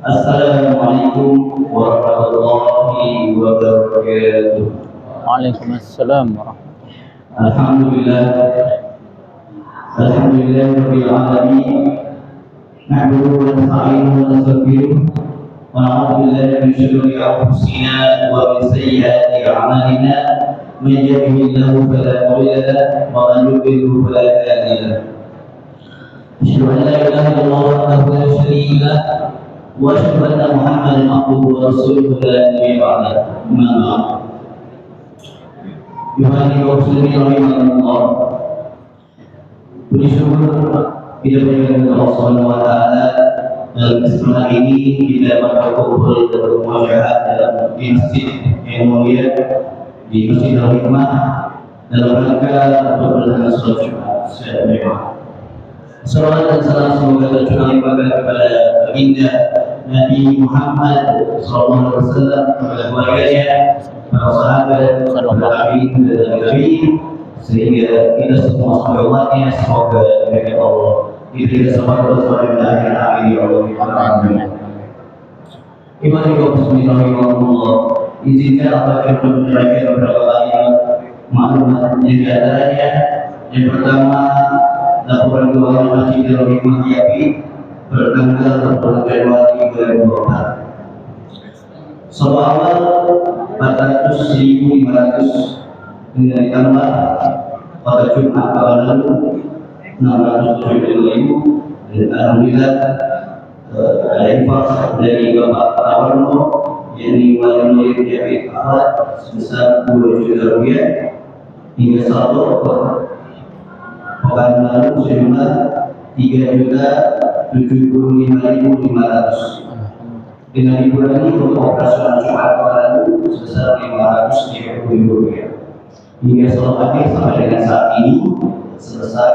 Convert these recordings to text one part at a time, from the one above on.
Assalamualaikum warahmatullahi wabarakatuh. Waalaikumsalam warahmatullahi. Alhamdulillah, Rabbil alamin. Nahmaduhu wa nasta'inuhu wa nastaghfiruh wa na'udzu billahi min shururi anfusina wa min sayyiati a'malina. Man yahdihillahu fala mudilla lahu wa man yudlil fala hadiya lahu. Asyhadu an la ilaha illallah wahdahu la syarika lahu wa asyhadu anna Muhammadan abduhu wa rasuluhu la nabiyya ba'dahu. Amma ba'd. Yuhani wa muslimin rahimahullah. Puji syukur kepada Allah Subhanahu wa taala dalam kesempatan ini kita berkumpul dan bermuasyarah dalam masjid yang mulia di Masjid Al-Hikmah dalam rangka berlangsungnya sholat Jumat secara berjamaah. Salawat dan salam semoga tercurah kepada baginda Nabi Muhammad sallallahu alaihi wasallam, kepada keluarganya, para sahabat, para tabi'in dan tabi'in, sehingga kita semua salawatnya semoga dari Allah diberikan semangat pada akhir ya Allah. Amin. Iman kaum muslimin rahimahullah. Izinkan apa yang memberikan beberapa kalimat maklumat yang diantaranya. Yang pertama, laporan keuangan Masjid Al-Hikmah Yapi bertanggal 4 Januari 2024. Soal awal 400.500 dengan ditambah pada Jumat lalu 670.000, dan alhamdulillah ada infak dari Bapak Tawarno yang wali murid Yapi Ahmad sebesar 2 juta rupiah hingga saldo pekan lalu sejumlah 3.075.500 dengan dikurangi untuk operasional Jumat lalu sebesar 530.000 rupiah hingga saldo akhir sampai dengan saat ini sebesar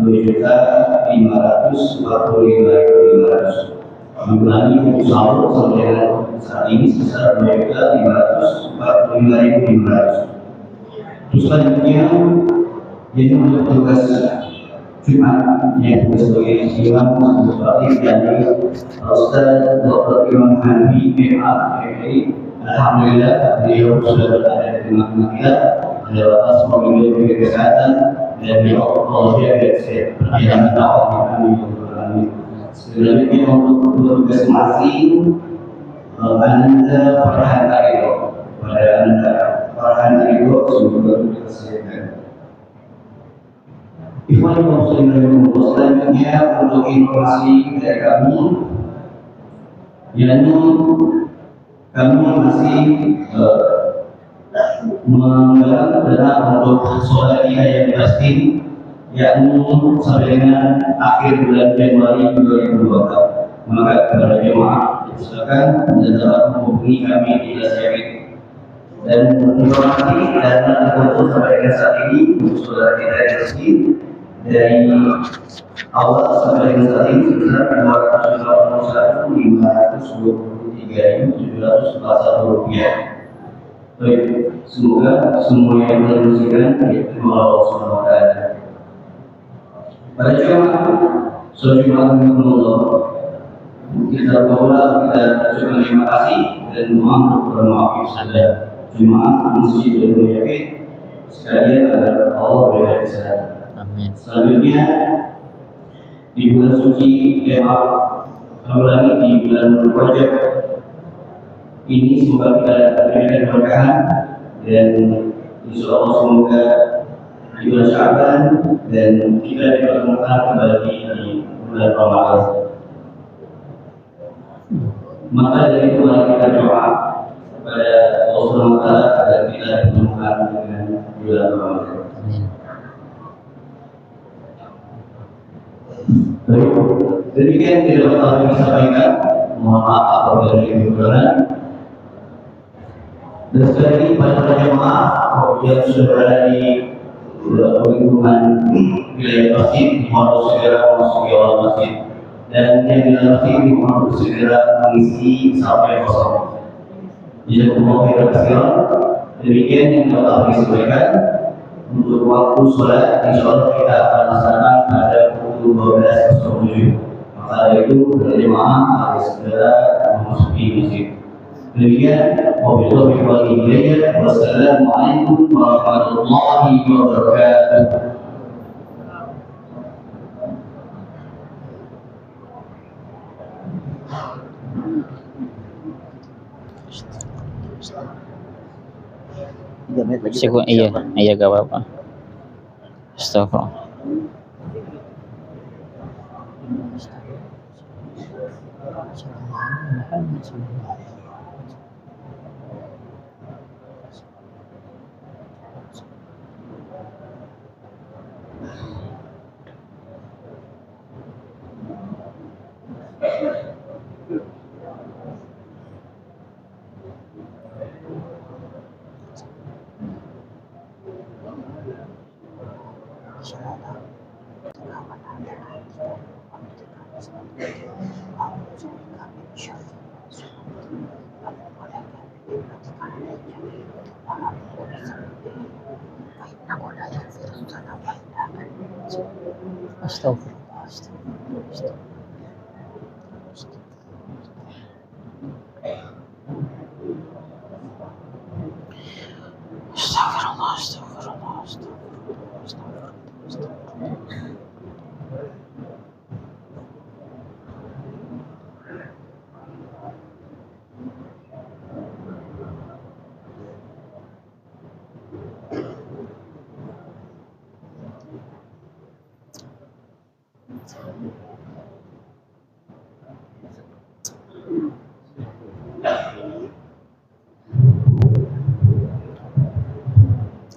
2.545.500 dikurangi untuk saldo sampai dengan saat ini sebesar 2.545.500. Terus selanjutnya jadi untuk tugas Jumat yang tugas sebagai imam sebagai dari Ustaz Dr. Imam Hanafi MA. Alhamdulillah beliau sudah berada di tengah-tengah kita. Ada batas memiliki kesehatan dan beliau Allah jaga kesehatan dakwah kami. Selanjutnya untuk tugas masing Anda Farhan Arido, pada Anda Farhan Arido semoga kesehatan. Ikhwan muslimin selanjutnya untuk informasi dari kami, yakni kami masih menggalang dana untuk sholat yang pasti, yakni sampai dengan akhir bulan Januari 2024. Maka kepada jemaah silakan dan dapat menghubungi kami di Yapi. Dan informasi dana terkumpul sampai dengan saat ini untuk saudara kita yang miskin dari awal sampai dengan saat ini sebesar 281.523.741 rupiah. Baik, semoga semua yang teruskan diterima Allah Subhanahu wa taala. Pada jemaah sholat Jumat Allah, kita ucapkan terima kasih dan mohon bermaaf kepada jemaah Masjid Al-Yapi sekalian agar Allah berikan kesehatan. Amin. Selanjutnya di bulan suci jemaah kembali di bulan Rajab ini semoga kita diberikan keberkahan dan insya Allah semoga di bulan Sya'ban dan kita dipertemukan kembali di bulan Ramadan. Maka dari itu mari kita doa kepada Allah Subhanahu wa taala agar kita dipertemukan dengan bulan Ramadan. Baik, demikian tidak dapat kami sampaikan. Mohon maaf apabila ada kekurangan. Dan sekali lagi pada jemaah yang sudah berada di lingkungan wilayah masjid, mohon segera memasuki awal masjid, dan yang di dalam masjid mohon segera mengisi sampai kosong. Jazakumullahu khairan. Demikian yang dapat kami sampaikan. Untuk waktu sholat, insya Allah kita akan laksanakan pada pukul 12.07. Maka dari itu berjemaah harus segera memasuki masjid. Demikian, wabillahi wal hidayah. Wassalamualaikum warahmatullahi wabarakatuh. Iya gak apa-apa. Astagfirullah.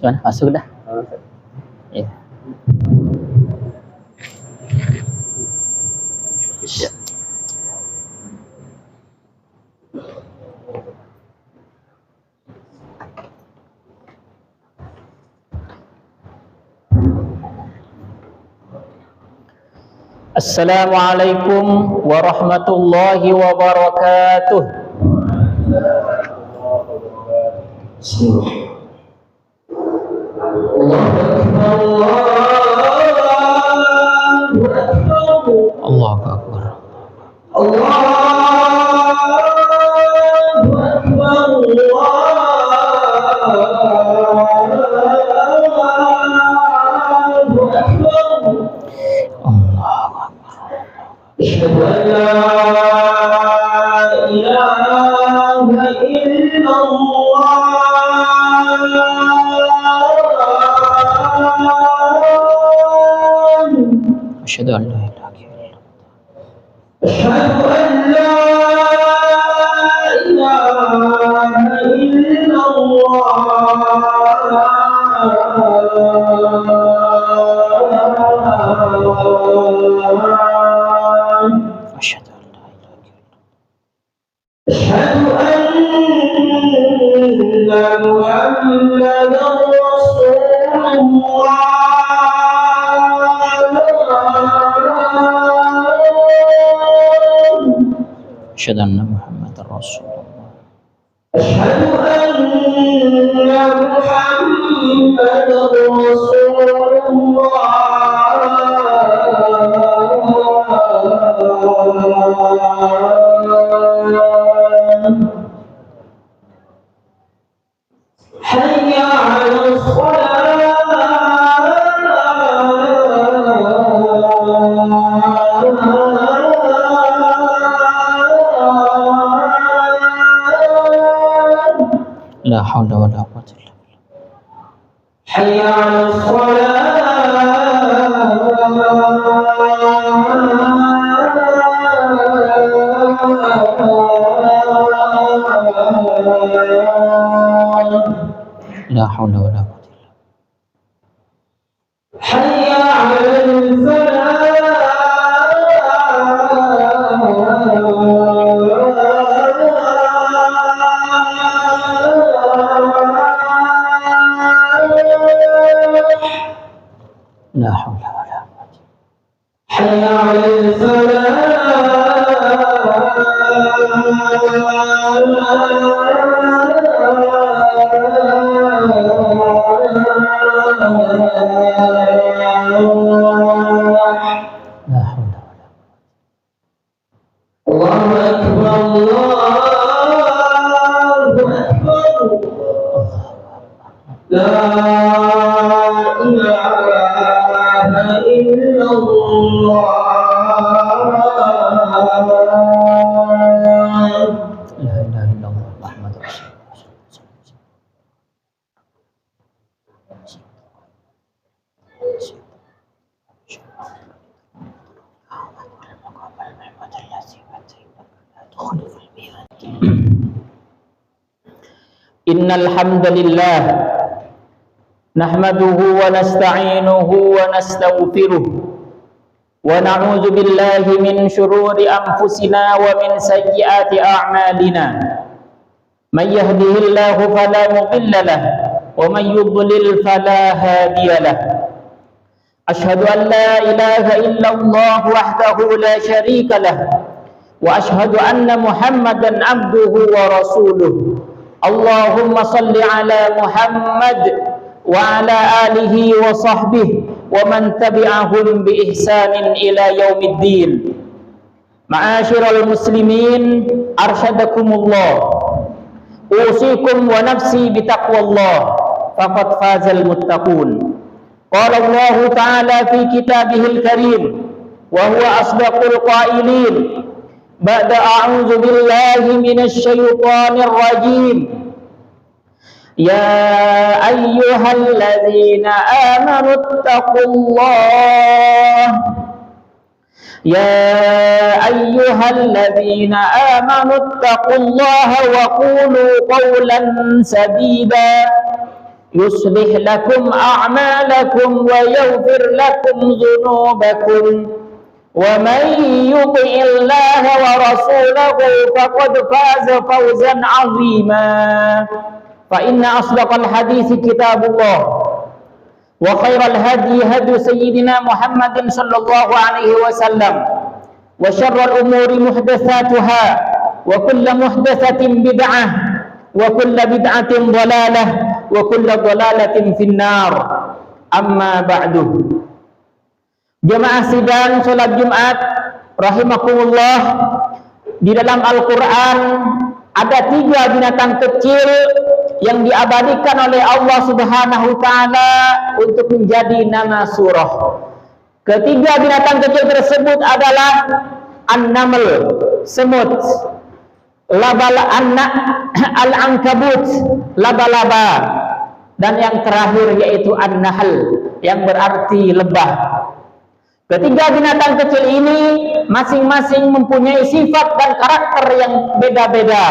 Kan masuk dah. Iya. Ya. Assalamualaikum warahmatullahi wabarakatuh. Allahu Akbar. Asyhadu an la ilaha illallah. Asyhadu an la ilaha illallah. Asyhadu an la ilaha illallah. Asyhadu anna Muhammadar Rasulullah. أشهد أن محمد رسول الله. أشهد أن محمد رسول الله. حي على الصلاة. لا حول ولا قوة إلا بالله. حي على الصلاة. لا حول ولا قوة إلا بالله. حي على الفلاح. لا حول ولا قوة. حي على الفلاح. لا Innal hamdalillah nahmaduhu wa nasta'inuhu wa nastaghfiruh wa na'udzu billahi min shururi anfusina wa min sayyiati a'malina. Man yahdihillahu fala mudilla lahu wa man yudlil fala hadiya lahu. Ashhadu an la ilaha illallah wahdahu la syarika lahu wa ashhadu anna Muhammadan abduhu wa rasuluh. Allahumma salli ala Muhammad wa ala alihi wa sahbihi wa man tabi'ahum bi ihsanin ila yaumiddin. Ma'asyiral muslimin, arsyadakumullah. Usikum wa nafsi bi taqwallah, faqad fazal muttaqun. Qala Allah ta'ala fi kitabihil karim wa huwa asdaqul qailin. Ba'da a'udzu billahi minasy syaithanir rajim. Ya ayyuhalladzina amanu taqullah. Ya ayyuhalladzina amanu taqullaha wa qulu qawlan sadida. Yuslih lakum a'malakum wa yaghfir lakum dhunubakum. Wa man yuti'illaha wa rasulahu faqad faza fawzan 'azima. Fa inna asdaqal hadits kitabullah wa khairal hadi hadi sayyidina Muhammadin sallallahu alaihi wasallam wa syarrul umuri muhdatsatuha wa kullu muhdatsatin bid'ah wa kullu bid'atin dhalalah wa kullu dhalalatin finnar. Amma ba'du. Jemaah sidang salat Jumat rahimakumullah, di dalam Al-Qur'an ada 3 binatang kecil yang diabadikan oleh Allah Subhanahu wa taala untuk menjadi nama surah. Ketiga binatang kecil tersebut adalah an-naml, semut, al-ankabut, laba-laba, dan yang terakhir yaitu an-nahl yang berarti lebah. Ketiga binatang kecil ini masing-masing mempunyai sifat dan karakter yang beda-beda,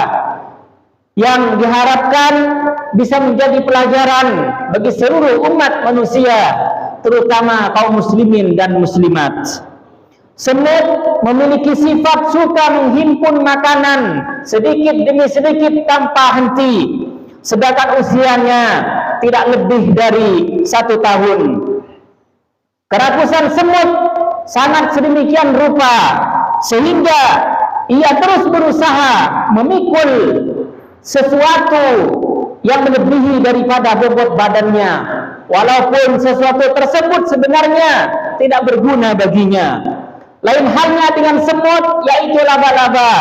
yang diharapkan bisa menjadi pelajaran bagi seluruh umat manusia, terutama kaum muslimin dan muslimat. Semut memiliki sifat suka menghimpun makanan sedikit demi sedikit tanpa henti, sedangkan usianya tidak lebih dari 1 tahun. Kerakusan semut sangat sedemikian rupa sehingga ia terus berusaha memikul sesuatu yang melebihi daripada bobot badannya, walaupun sesuatu tersebut sebenarnya tidak berguna baginya. Lain halnya dengan semut, yaitu laba-laba.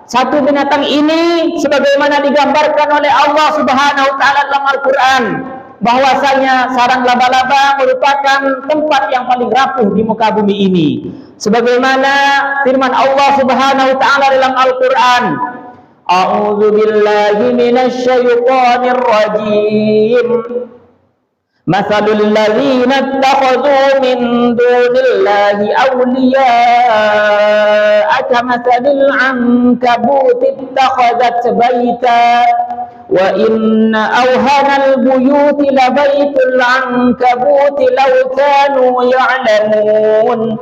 Satu binatang ini sebagaimana digambarkan oleh Allah Subhanahu wa taala dalam Al-Qur'an, bahwasanya sarang laba-laba merupakan tempat yang paling rapuh di muka bumi ini. Sebagaimana firman Allah Subhanahu wa taala dalam Al-Qur'an, A'udzu billahi minasy syaithanir rajim. Matsalul ladzina ittakhadhu min dunillahi awliya'a kamatsalil ankabuti ittakhadhat baita wa inna awhanal buyuti labaitul ankabuti law kanu ya'lamun.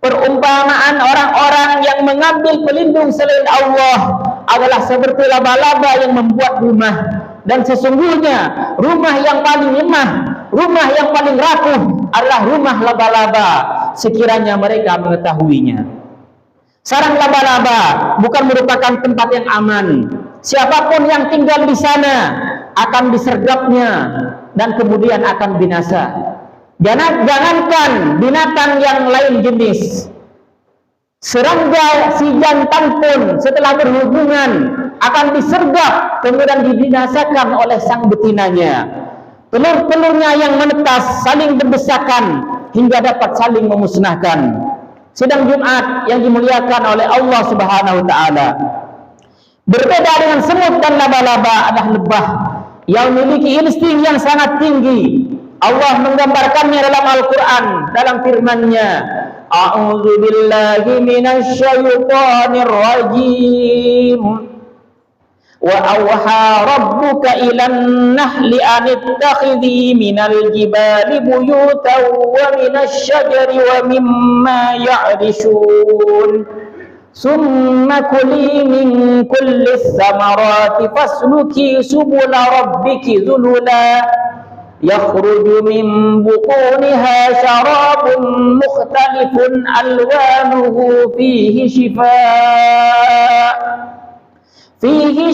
Perumpamaan orang-orang yang mengambil pelindung selain Allah adalah seperti laba-laba yang membuat rumah, dan sesungguhnya rumah yang paling lemah, rumah yang paling rapuh adalah rumah laba-laba, sekiranya mereka mengetahuinya. Sarang laba-laba bukan merupakan tempat yang aman. Siapapun yang tinggal di sana akan disergapnya dan kemudian akan binasa. Jangankan binatang yang lain jenis, serangga si jantan pun setelah berhubungan akan disergap kemudian dibinasakan oleh sang betinanya. Telur-telurnya yang menetas saling berdesakan hingga dapat saling memusnahkan. Sidang Jumat yang dimuliakan oleh Allah Subhanahu wa taala. Berbeda dengan semut dan laba-laba adalah lebah yang memiliki insting yang sangat tinggi. Allah menggambarkannya dalam Al-Qur'an dalam firman-Nya, A'udzu billahi minasy syaithanir rajim. Wa awha rabbuka ilan nahli an ittakhidhi minal jibali buyutan wa minasy syajari wa mimma ya'rishun. Summa kuli min kulli samarati fasluki subula rabbiki zulula yakhruju min butuniha syarabun mukhtalifun alwanuhu fihi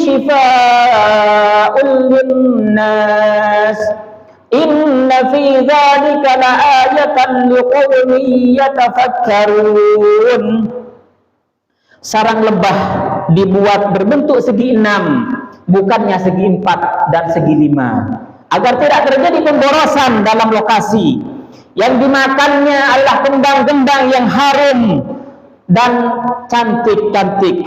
shifaa'un linnas inna fi dzalika laayatan liqaumin yatafakkarun. Sarang lebah dibuat berbentuk segi 6, bukannya segi 4 dan segi 5, agar tidak terjadi pemborosan dalam lokasi. Yang dimakannya adalah kembang-kembang yang harum dan cantik-cantik.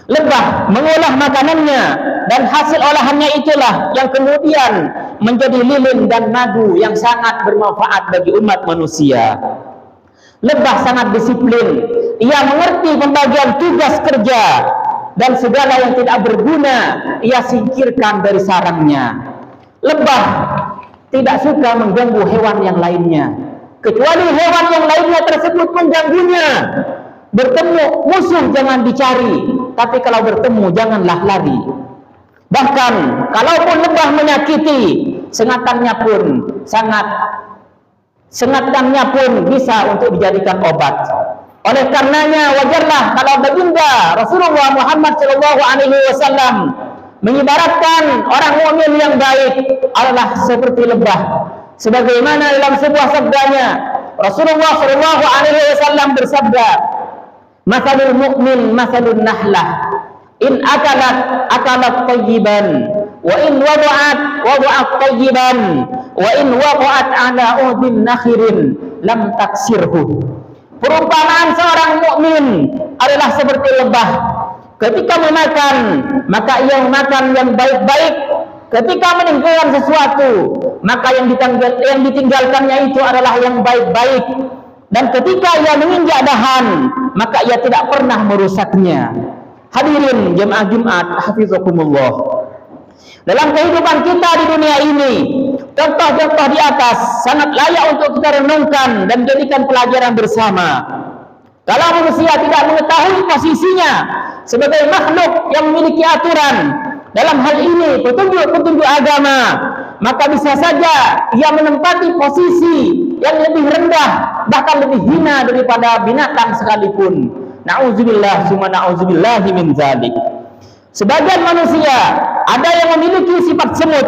Lebah mengolah makanannya dan hasil olahannya itulah yang kemudian menjadi lilin dan madu yang sangat bermanfaat bagi umat manusia. Lebah sangat disiplin. Ia mengerti pembagian tugas kerja dan segala yang tidak berguna ia singkirkan dari sarangnya. Lebah tidak suka mengganggu hewan yang lainnya, kecuali hewan yang lainnya tersebut mengganggunya. Bertemu musuh jangan dicari, tapi kalau bertemu janganlah lari. Bahkan kalaupun lebah menyakiti, sengatannya pun bisa untuk dijadikan obat. Oleh karenanya wajarlah kalau baginda Rasulullah Muhammad SAW mengibaratkan orang mukmin yang baik adalah seperti lebah. Sebagaimana dalam sebuah sabdanya Rasulullah SAW bersabda, "Matsalul mu'min matsalun nahlah, in akalat thayyiban, wa in wada'at thayyiban, wa in waqa'at ala udin nakhirin lam taksirhu." Perumpamaan seorang mukmin adalah seperti lebah. Ketika memakan, maka ia makan yang baik-baik. Ketika meninggalkan sesuatu, maka yang ditinggalkannya itu adalah yang baik-baik. Dan ketika ia menginjak dahan, maka ia tidak pernah merusaknya. Hadirin jemaah Jumat, hafizakumullah. Dalam kehidupan kita di dunia ini, contoh-contoh di atas sangat layak untuk kita renungkan dan jadikan pelajaran bersama. Kalau manusia tidak mengetahui posisinya sebagai makhluk yang memiliki aturan, dalam hal ini petunjuk-petunjuk agama, maka bisa saja ia menempati posisi yang lebih rendah, bahkan lebih hina daripada binatang sekalipun. Na'udzubillah summa na'udzubillahi min dzalik. Sebagian manusia ada yang memiliki sifat semut,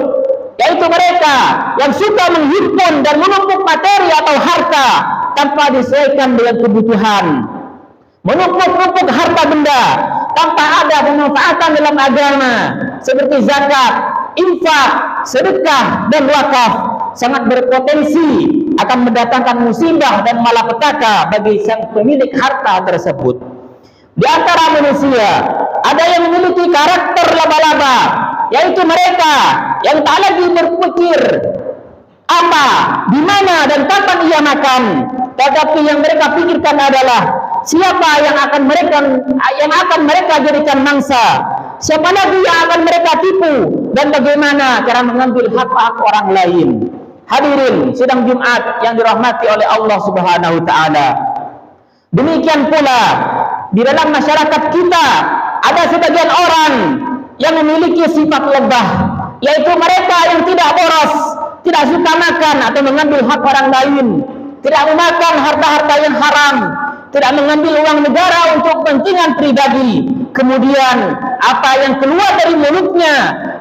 yaitu mereka yang suka menghimpun dan menumpuk materi atau harta tanpa disesuaikan dengan kebutuhan. Menumpuk-numpuk harta benda tanpa ada pemanfaatan dalam agama, seperti zakat, infak, sedekah, dan wakaf, sangat berpotensi akan mendatangkan musibah dan malapetaka bagi sang pemilik harta tersebut. Di antara manusia ada yang memiliki karakter laba-laba, yaitu mereka yang tak lagi berpikir apa, di mana, dan kapan ia makan, tetapi yang mereka pikirkan adalah siapa yang akan mereka jadikan mangsa, siapa lagi yang akan mereka tipu, dan bagaimana cara mengambil hak-hak orang lain. Hadirin sidang Jumat yang dirahmati oleh Allah Subhanahu wa taala. Demikian pula di dalam masyarakat kita ada sebagian orang yang memiliki sifat lebah, yaitu mereka yang tidak boros, tidak suka makan atau mengambil hak orang lain, tidak memakan harta-harta yang haram, tidak mengambil uang negara untuk kepentingan pribadi. Kemudian apa yang keluar dari mulutnya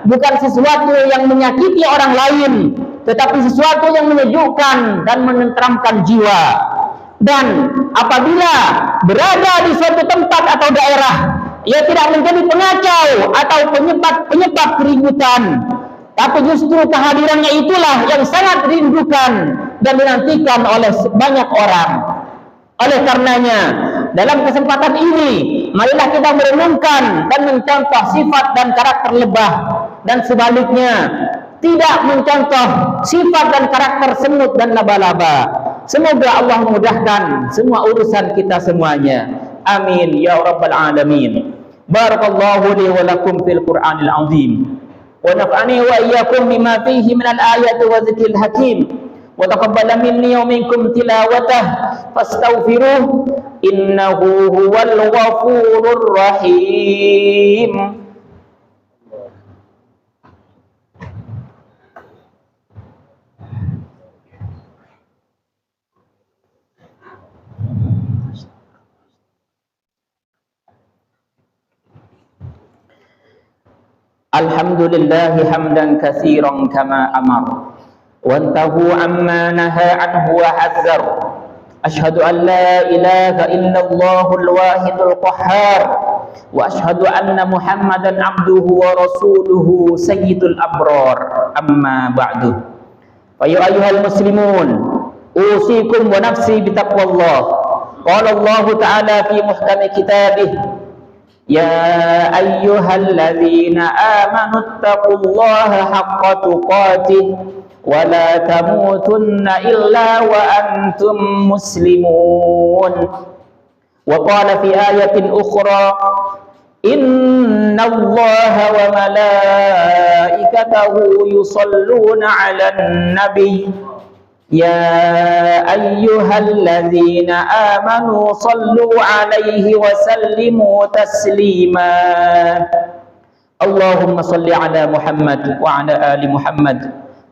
bukan sesuatu yang menyakiti orang lain, tetapi sesuatu yang menyejukkan dan menenteramkan jiwa. Dan apabila berada di suatu tempat atau daerah, ia tidak menjadi pengacau atau penyebab keributan, tapi justru kehadirannya itulah yang sangat dirindukan dan dinantikan oleh banyak orang. Oleh karenanya, dalam kesempatan ini, marilah kita merenungkan dan mencontoh sifat dan karakter lebah, dan sebaliknya tidak mencontoh sifat dan karakter semut dan laba-laba. Semoga Allah memudahkan semua urusan kita semuanya. Amin ya rabbal alamin. Barakallahu li wa lakum fil Qur'anil azim. Wa naf'ani wa iyyakum bima fihi minal ayati wa dzikril hakim. Wa taqabbala minni wa minkum tilawatah fastaghfiruh innahu huwal ghafurur rahim. Alhamdulillahi hamdan katsiran kama amar wa antahu amma naha anhu wa hazzar. Ashhadu an la ilaha illallahul wahidul qahhar wa ashhadu anna Muhammadan abduhu wa rasuluhu sayyidul abrar. Amma ba'du. Fa ya ayyuhal muslimun, usikum wa nafsi bitaqwallah. Qala Allah ta'ala fi muhkami kitabih: Ya ayyuhalladzina amanu taqullaha haqqa tuqatih wa la tamutunna illa wa antum muslimun. Wa qala fi ayatin ukhra: Innallaha wa malaikatahu yusalluna 'alan nabiy Ya ayyuhalladzina amanu sallu alaihi wa sallimu taslima. Allahumma salli ala Muhammad wa ala ali Muhammad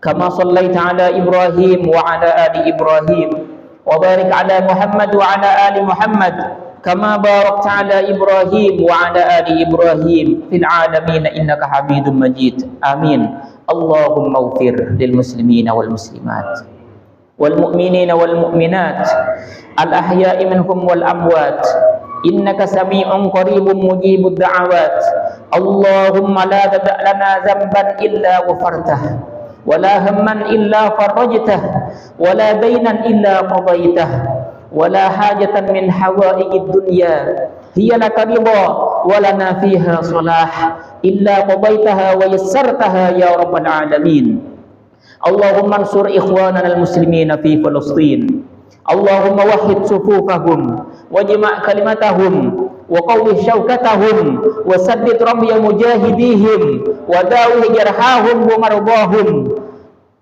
kama sallaita ala Ibrahim wa ala ali Ibrahim wa barik ala Muhammad wa ala ali Muhammad kama barakta ala Ibrahim wa ala ali Ibrahim fil alamin innaka Hamidum Majid. Amin. Allahumma ighfir lil muslimina wal muslimat والمؤمنين والمؤمنات الأحياء منهم والأموات إنك سميع قريب مجيب الدعوات. اللهم لا تدع لنا ذنبا إلا غفرته ولا هما إلا فرجته ولا دينا إلا قضيته ولا حاجة من حوائج الدنيا هي لك رضا ولنا فيها صلاح إلا قضيتها ويسرتها يا رب العالمين. Allahumma ansur ikhwanana al-muslimina fi Palestin. Allahumma wahhid sufufahum wajma' kalimatahum wa qawwi shawkatahum wa saddid ramya mujahidihim wa dawi jarhahum wa mardahum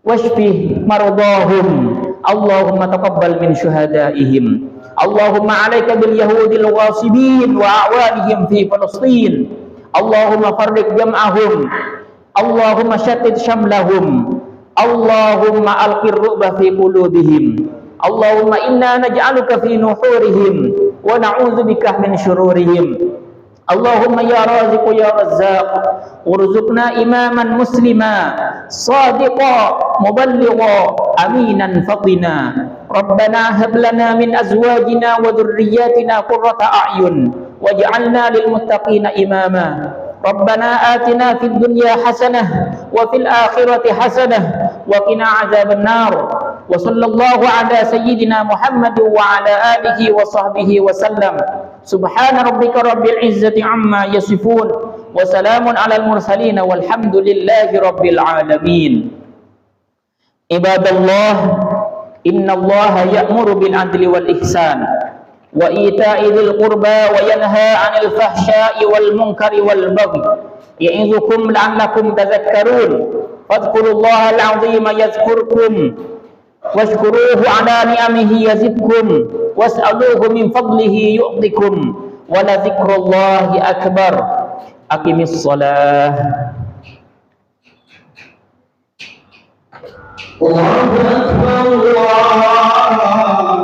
washfi mardahum. Allahumma taqabbal min syuhadaihim. Allahumma 'alaika bil yahudil ghasibin wa a'wanihim fi Palestin. Allahumma farriq jam'ahum. Allahumma shattid shamlahum. Allahumma alqir ru'ba fi qulubihim. Allahumma inna naj'aluka fi nuhurihim wa na'udzubika min syururihim. Allahumma ya raziqu ya razzaq urzuqna imaman muslima sadiqa muballigha aminan fatina. Rabbana hab lana min azwajina wa dhurriyyatina qurrata a'yun waj'alna lil muttaqina imama. Rabbana atina fid dunya hasanah wa fil akhirati hasanah wa qina adzaban nar. Wa sallallahu ala sayyidina Muhammad wa ala alihi wa sahbihi wa sallam. Subhana rabbika rabbil izzati amma yasifun wa salamun alal mursalin walhamdulillahi rabbil alamin. Ibadallah, innallaha ya'muru bil adli wal ihsan wa ita'i dzil qurba wa yanha 'anil fahsya'i wal munkari wal baghi ya'idzukum la'allakum tadhakkarun. Fadhkurullaha al-'azima yadhkurkum washkuruhu 'ala ni'amihi yazidkum was'aluhu min fadlihi yu'tikum wa la dzikrullahi akbar. Aqimis shalah. Allahu akbar.